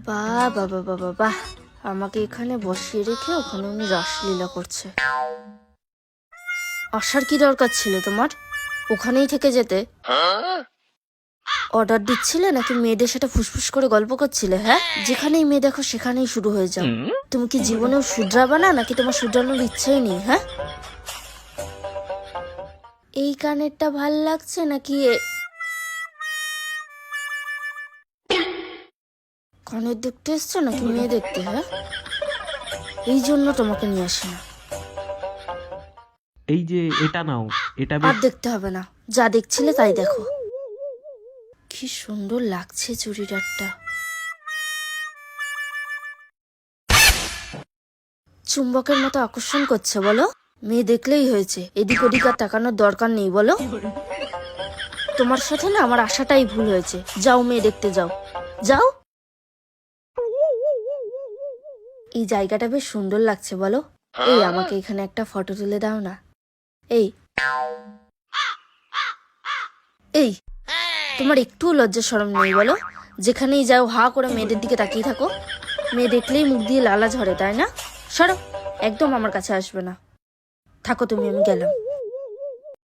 বাহ বাবা বাবা বাহ, আমাকে এখানে বসিয়ে রেখে ওখানে উনি রাসলীলা করছে। আসার কি দরকার ছিল তোমার? ওখানেই থেকে যেতে। অর্ডার দিচ্ছিলে নাকি মেয়েদের সাথে ফুসফুস করে গল্প করছিলে? হ্যাঁ, যেখানেই মেয়ে দেখো সেখানেই শুরু হয়ে যাও। তুমি কি জীবনেও শুধরাবা না, নাকি তোমার শুধরানোর ইচ্ছেই নেই? হ্যাঁ, এই কানেরটা ভাল লাগছে নাকি কানের দেখতে এসছো নাকি মেয়ে দেখতে? হ্যাঁ, এই জন্য তোমাকে নিয়ে আসি না। এই যে এটা নাও, এটা আর দেখতে হবে না, যা দেখছিলে তাই দেখো। কি সুন্দর লাগছে চুড়িদারটা। চুম্বকের মতো আকর্ষণ করছে বলো। মেয়ে দেখলেই হয়েছে, এদিক ওদিক আর তাকানোর দরকার নেই বলো। তোমার সাথে না আমার আশাটাই ভুল হয়েছে। যাও মেয়ে দেখতে যাও, যাও। এই জায়গাটা বেশ সুন্দর লাগছে বলো। এই আমাকে এখানে একটা ফটো তুলে দাও না। এই এই তোমার একটু লজ্জা শরম নেই বলো? যেখানেই যাও হা করে মেয়েদের দিকে তাকিয়ে থাকো। মেয়ে দেখলেই মুখ দিয়ে লালা ঝরে, তাই না? সরো, একদম আমার কাছে আসবে না। থাকো তুমি, আমি গেলাম।